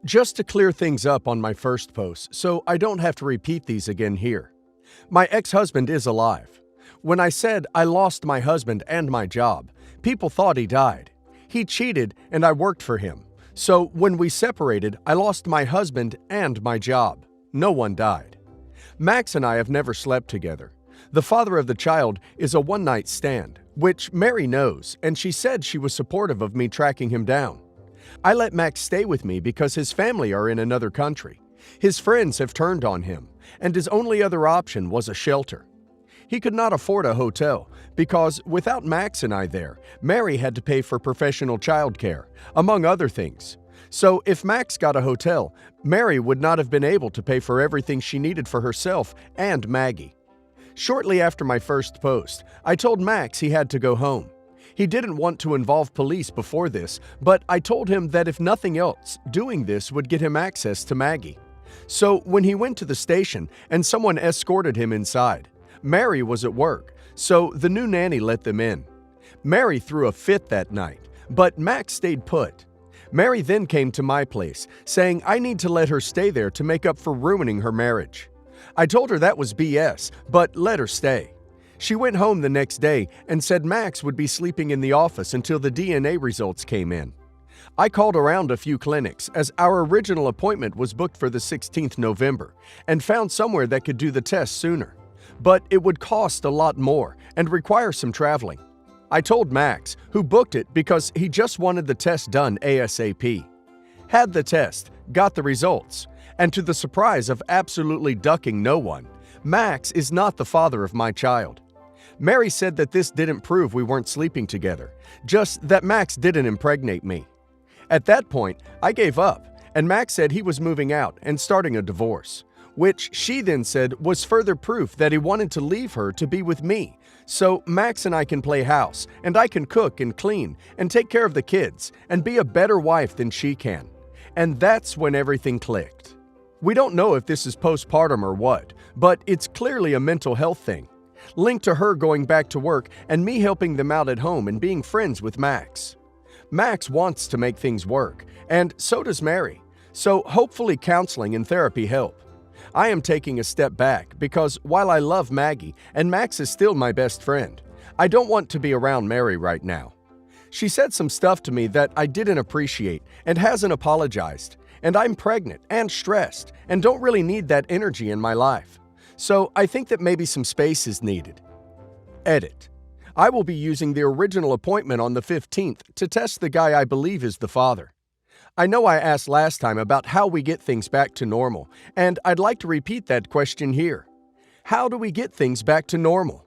Just to clear things up on my first post, so I don't have to repeat these again here. My ex-husband is alive. When I said I lost my husband and my job, people thought he died. He cheated and I worked for him. So when we separated, I lost my husband and my job. No one died. Max and I have never slept together. The father of the child is a one-night stand, which Mary knows, and she said she was supportive of me tracking him down. I let Max stay with me because his family are in another country. His friends have turned on him, and his only other option was a shelter. He could not afford a hotel because without Max and I there, Mary had to pay for professional childcare, among other things. So if Max got a hotel, Mary would not have been able to pay for everything she needed for herself and Maggie. Shortly after my first post, I told Max he had to go home. He didn't want to involve police before this, but I told him that if nothing else, doing this would get him access to Maggie. So when he went to the station and someone escorted him inside, Mary was at work, so the new nanny let them in. Mary threw a fit that night, but Max stayed put. Mary then came to my place, saying I need to let her stay there to make up for ruining her marriage. I told her that was BS, but let her stay. She went home the next day and said Max would be sleeping in the office until the DNA results came in. I called around a few clinics as our original appointment was booked for the 16th November and found somewhere that could do the test sooner. But it would cost a lot more and require some traveling. I told Max, who booked it because he just wanted the test done ASAP. Had the test, got the results, and to the surprise of absolutely ducking no one, Max is not the father of my child. Mary said that this didn't prove we weren't sleeping together, just that Max didn't impregnate me. At that point, I gave up, and Max said he was moving out and starting a divorce, which she then said was further proof that he wanted to leave her to be with me, so Max and I can play house, and I can cook and clean and take care of the kids and be a better wife than she can. And that's when everything clicked. We don't know if this is postpartum or what, but it's clearly a mental health thing, linked to her going back to work and me helping them out at home and being friends with Max. Max wants to make things work, and so does Mary, so hopefully counseling and therapy help. I am taking a step back because while I love Maggie and Max is still my best friend, I don't want to be around Mary right now. She said some stuff to me that I didn't appreciate and hasn't apologized, and I'm pregnant and stressed and don't really need that energy in my life. So I think that maybe some space is needed. Edit. I will be using the original appointment on the 15th to test the guy I believe is the father. I know I asked last time about how we get things back to normal, and I'd like to repeat that question here. How do we get things back to normal?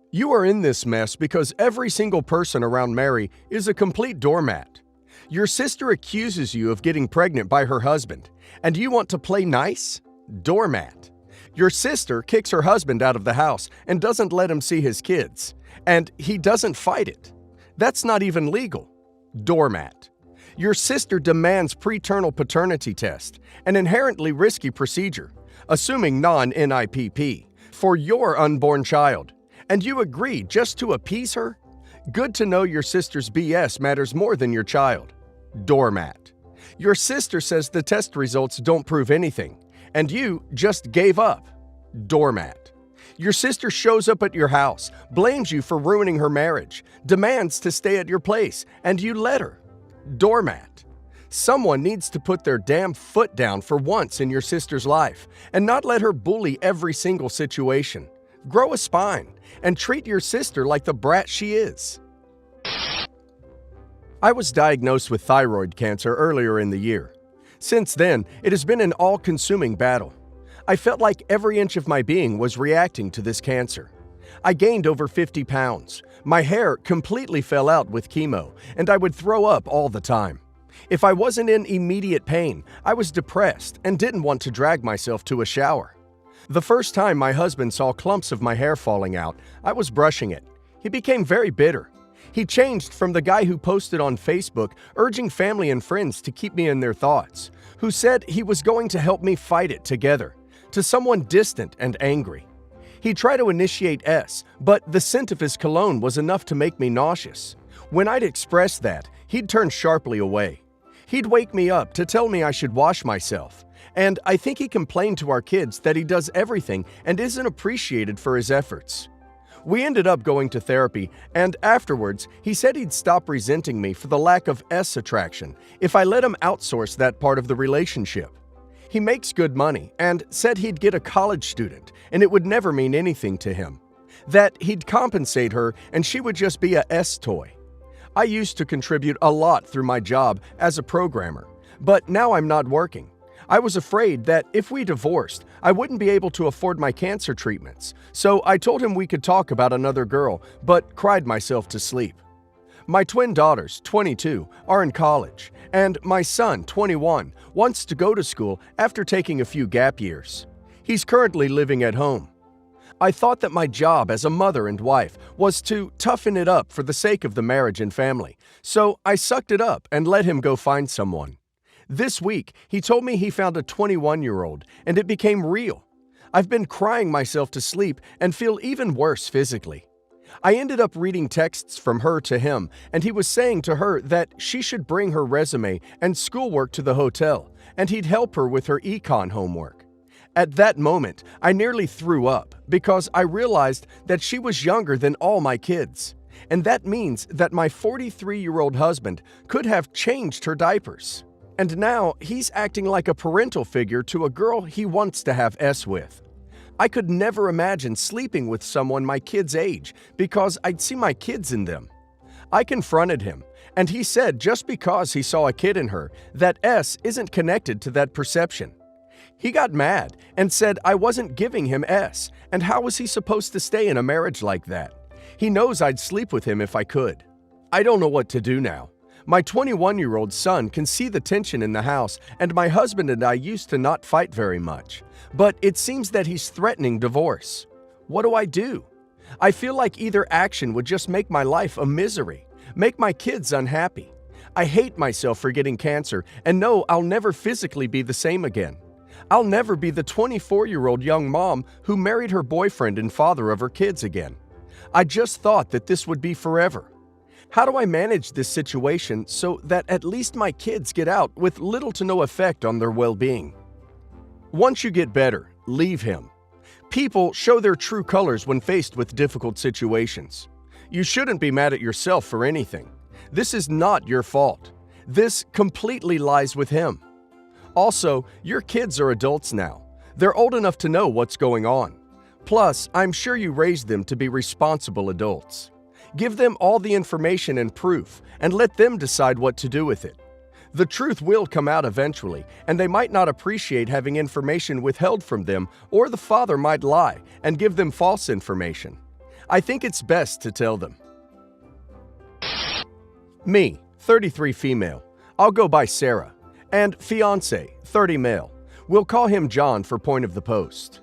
You are in this mess because every single person around Mary is a complete doormat. Your sister accuses you of getting pregnant by her husband, and you want to play nice? Doormat. Your sister kicks her husband out of the house and doesn't let him see his kids, and he doesn't fight it. That's not even legal. Doormat. Your sister demands pretermal paternity test, an inherently risky procedure, assuming non-NIPP, for your unborn child, and you agree just to appease her? Good to know your sister's BS matters more than your child. Doormat. Your sister says the test results don't prove anything, and you just gave up. Doormat. Your sister shows up at your house, blames you for ruining her marriage, demands to stay at your place, and you let her. Doormat. Someone needs to put their damn foot down for once in your sister's life and not let her bully every single situation. Grow a spine and treat your sister like the brat she is. I was diagnosed with thyroid cancer earlier in the year. Since then, it has been an all-consuming battle. I felt like every inch of my being was reacting to this cancer. I gained over 50 pounds. My hair completely fell out with chemo, and I would throw up all the time. If I wasn't in immediate pain, I was depressed and didn't want to drag myself to a shower. The first time my husband saw clumps of my hair falling out, I was brushing it. He became very bitter. He changed from the guy who posted on Facebook urging family and friends to keep me in their thoughts, who said he was going to help me fight it together, to someone distant and angry. He tried to initiate S, but the scent of his cologne was enough to make me nauseous. When I'd express that, he'd turn sharply away. He'd wake me up to tell me I should wash myself. And I think he complained to our kids that he does everything and isn't appreciated for his efforts. We ended up going to therapy, and afterwards, he said he'd stop resenting me for the lack of S attraction if I let him outsource that part of the relationship. He makes good money and said he'd get a college student and it would never mean anything to him. That he'd compensate her and she would just be a S toy. I used to contribute a lot through my job as a programmer, but now I'm not working. I was afraid that if we divorced, I wouldn't be able to afford my cancer treatments, so I told him we could talk about another girl, but cried myself to sleep. My twin daughters, 22, are in college, and my son, 21, wants to go to school after taking a few gap years. He's currently living at home. I thought that my job as a mother and wife was to toughen it up for the sake of the marriage and family, so I sucked it up and let him go find someone. This week, he told me he found a 21-year-old, and it became real. I've been crying myself to sleep and feel even worse physically. I ended up reading texts from her to him, and he was saying to her that she should bring her resume and schoolwork to the hotel, and he'd help her with her econ homework. At that moment, I nearly threw up because I realized that she was younger than all my kids, and that means that my 43-year-old husband could have changed her diapers. And now he's acting like a parental figure to a girl he wants to have S with. I could never imagine sleeping with someone my kids' age because I'd see my kids in them. I confronted him, and he said just because he saw a kid in her, that S isn't connected to that perception. He got mad and said I wasn't giving him S, and how was he supposed to stay in a marriage like that? He knows I'd sleep with him if I could. I don't know what to do now. My 21-year-old son can see the tension in the house, and my husband and I used to not fight very much. But it seems that he's threatening divorce. What do I do? I feel like either action would just make my life a misery, make my kids unhappy. I hate myself for getting cancer and know I'll never physically be the same again. I'll never be the 24-year-old young mom who married her boyfriend and father of her kids again. I just thought that this would be forever. How do I manage this situation so that at least my kids get out with little to no effect on their well-being? Once you get better, leave him. People show their true colors when faced with difficult situations. You shouldn't be mad at yourself for anything. This is not your fault. This completely lies with him. Also, your kids are adults now. They're old enough to know what's going on. Plus, I'm sure you raised them to be responsible adults. Give them all the information and proof, and let them decide what to do with it. The truth will come out eventually, and they might not appreciate having information withheld from them, or the father might lie and give them false information. I think it's best to tell them. Me, 33 female. I'll go by Sarah. And fiancé, 30 male. We'll call him John for point of the post.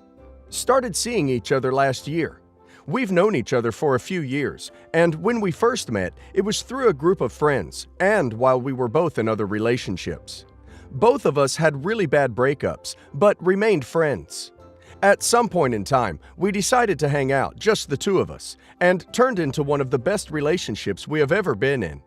Started seeing each other last year. We've known each other for a few years, and when we first met, it was through a group of friends and while we were both in other relationships. Both of us had really bad breakups, but remained friends. At some point in time, we decided to hang out, just the two of us, and turned into one of the best relationships we have ever been in.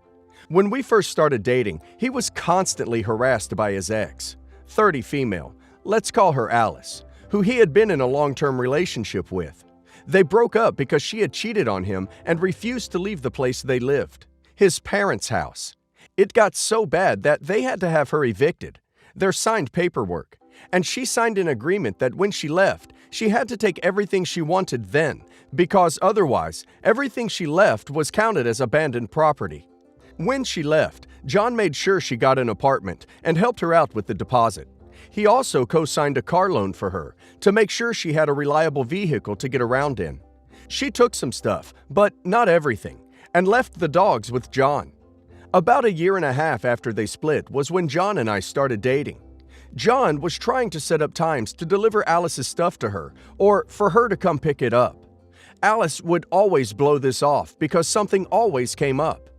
When we first started dating, he was constantly harassed by his ex, 30 female, let's call her Alice, who he had been in a long-term relationship with. They broke up because she had cheated on him and refused to leave the place they lived, his parents' house. It got so bad that they had to have her evicted. Their signed paperwork. And she signed an agreement that when she left, she had to take everything she wanted then, because otherwise, everything she left was counted as abandoned property. When she left, John made sure she got an apartment and helped her out with the deposit. He also co-signed a car loan for her to make sure she had a reliable vehicle to get around in. She took some stuff, but not everything, and left the dogs with John. About a year and a half after they split was when John and I started dating. John was trying to set up times to deliver Alice's stuff to her, or for her to come pick it up. Alice would always blow this off because something always came up.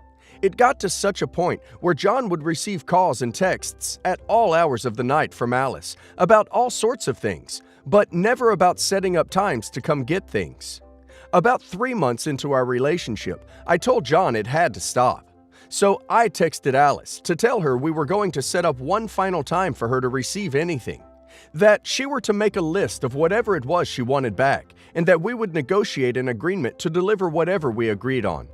It got to such a point where John would receive calls and texts at all hours of the night from Alice about all sorts of things, but never about setting up times to come get things. About 3 months into our relationship, I told John it had to stop. So I texted Alice to tell her we were going to set up one final time for her to receive anything, that she were to make a list of whatever it was she wanted back, and that we would negotiate an agreement to deliver whatever we agreed on.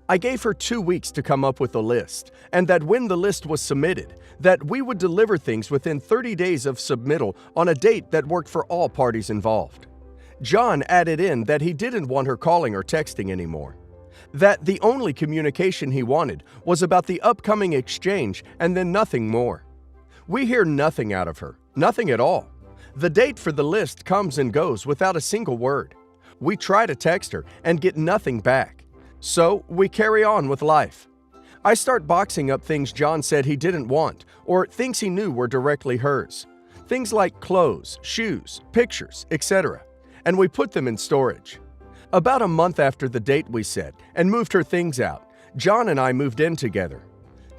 I gave her 2 weeks to come up with a list, and that when the list was submitted, that we would deliver things within 30 days of submittal on a date that worked for all parties involved. John added in that he didn't want her calling or texting anymore, that the only communication he wanted was about the upcoming exchange and then nothing more. We hear nothing out of her, nothing at all. The date for the list comes and goes without a single word. We try to text her and get nothing back. So we carry on with life. I start boxing up things John said he didn't want or things he knew were directly hers. Things like clothes, shoes, pictures, etc. And we put them in storage. About a month after the date we set and moved her things out, John and I moved in together.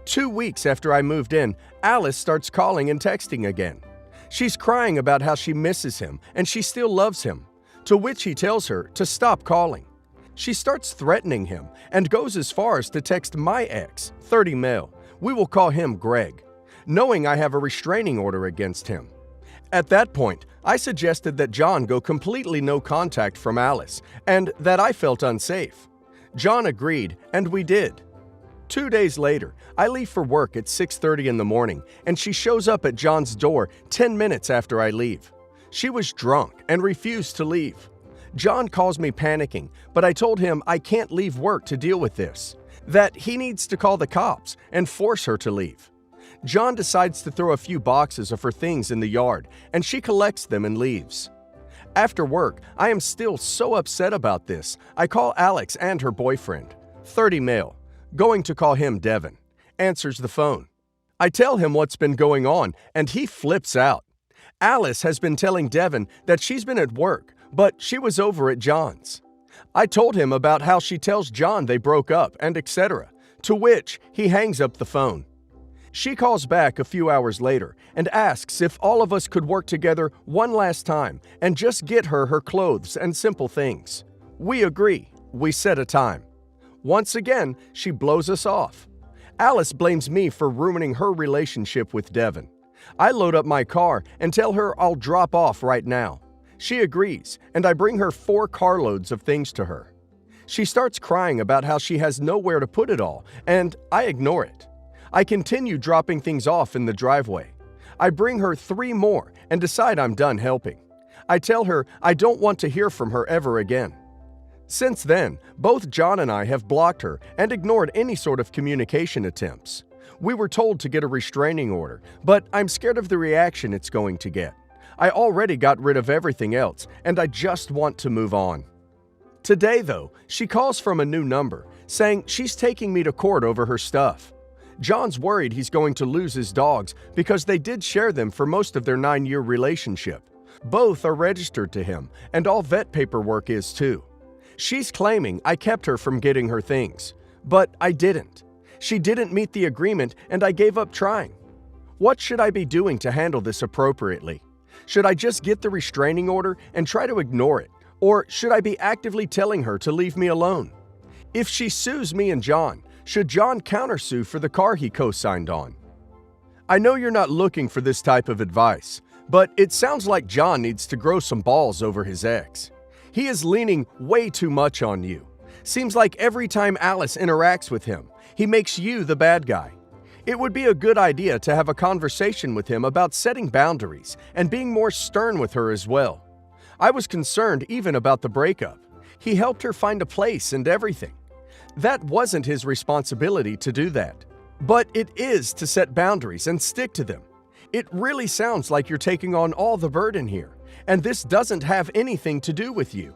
2 weeks after I moved in, Alice starts calling and texting again. She's crying about how she misses him and she still loves him, to which he tells her to stop calling. She starts threatening him and goes as far as to text my ex, 30 male, we will call him Greg, knowing I have a restraining order against him. At that point, I suggested that John go completely no contact from Alice and that I felt unsafe. John agreed, and we did. 2 days later, I leave for work at 6:30 in the morning, and she shows up at John's door 10 minutes after I leave. She was drunk and refused to leave. John calls me panicking, but I told him I can't leave work to deal with this, that he needs to call the cops and force her to leave. John decides to throw a few boxes of her things in the yard, and she collects them and leaves. After work, I am still so upset about this, I call Alex and her boyfriend, 30 male, going to call him Devin, answers the phone. I tell him what's been going on, and he flips out. Alice has been telling Devin that she's been at work, but she was over at John's. I told him about how she tells John they broke up and etc., to which he hangs up the phone. She calls back a few hours later and asks if all of us could work together one last time and just get her clothes and simple things. We agree. We set a time. Once again, she blows us off. Alice blames me for ruining her relationship with Devin. I load up my car and tell her I'll drop off right now. She agrees, and I bring her 4 carloads of things to her. She starts crying about how she has nowhere to put it all, and I ignore it. I continue dropping things off in the driveway. I bring her 3 more and decide I'm done helping. I tell her I don't want to hear from her ever again. Since then, both John and I have blocked her and ignored any sort of communication attempts. We were told to get a restraining order, but I'm scared of the reaction it's going to get. I already got rid of everything else, and I just want to move on. Today, though, she calls from a new number, saying she's taking me to court over her stuff. John's worried he's going to lose his dogs because they did share them for most of their 9-year relationship. Both are registered to him, and all vet paperwork is too. She's claiming I kept her from getting her things, but I didn't. She didn't meet the agreement, and I gave up trying. What should I be doing to handle this appropriately? Should I just get the restraining order and try to ignore it, or should I be actively telling her to leave me alone? If she sues me and John, should John countersue for the car he co-signed on? I know you're not looking for this type of advice, but it sounds like John needs to grow some balls over his ex. He is leaning way too much on you. Seems like every time Alice interacts with him, he makes you the bad guy. It would be a good idea to have a conversation with him about setting boundaries and being more stern with her as well. I was concerned even about the breakup. He helped her find a place and everything. That wasn't his responsibility to do that. But it is to set boundaries and stick to them. It really sounds like you're taking on all the burden here, and this doesn't have anything to do with you.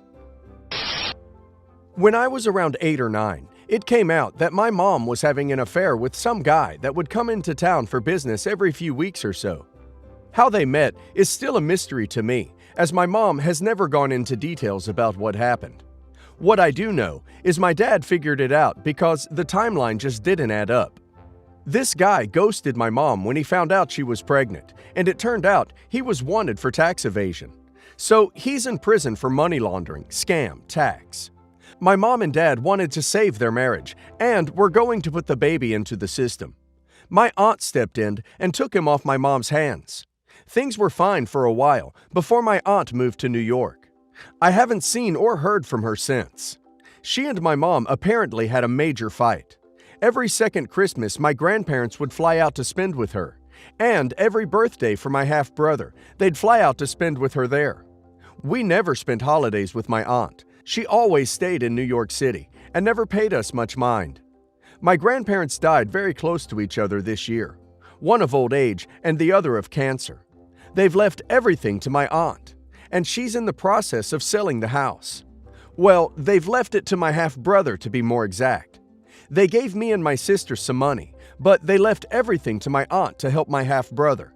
When I was around 8 or 9, it came out that my mom was having an affair with some guy that would come into town for business every few weeks or so. How they met is still a mystery to me, as my mom has never gone into details about what happened. What I do know is my dad figured it out because the timeline just didn't add up. This guy ghosted my mom when he found out she was pregnant, and it turned out he was wanted for tax evasion. So he's in prison for money laundering, scam, tax. My mom and dad wanted to save their marriage and were going to put the baby into the system. My aunt stepped in and took him off my mom's hands. Things were fine for a while before my aunt moved to New York. I haven't seen or heard from her since. She and my mom apparently had a major fight. Every second Christmas, my grandparents would fly out to spend with her. And every birthday for my half-brother, they'd fly out to spend with her there. We never spent holidays with my aunt. She always stayed in New York City and never paid us much mind. My grandparents died very close to each other this year, one of old age and the other of cancer. They've left everything to my aunt, and she's in the process of selling the house. Well, they've left it to my half-brother to be more exact. They gave me and my sister some money, but they left everything to my aunt to help my half-brother.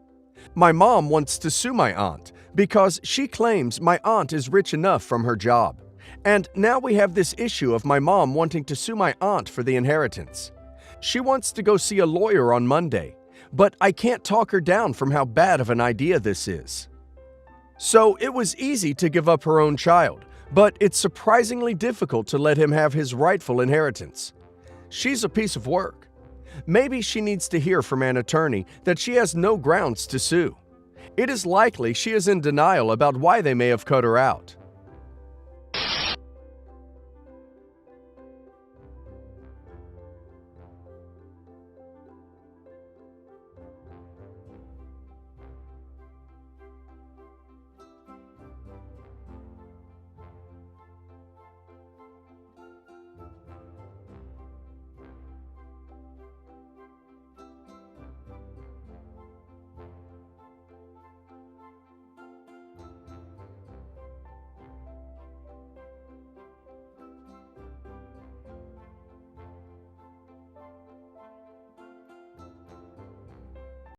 My mom wants to sue my aunt because she claims my aunt is rich enough from her job. And now we have this issue of my mom wanting to sue my aunt for the inheritance. She wants to go see a lawyer on Monday, but I can't talk her down from how bad of an idea this is. So it was easy to give up her own child, but it's surprisingly difficult to let him have his rightful inheritance. She's a piece of work. Maybe she needs to hear from an attorney that she has no grounds to sue. It is likely she is in denial about why they may have cut her out.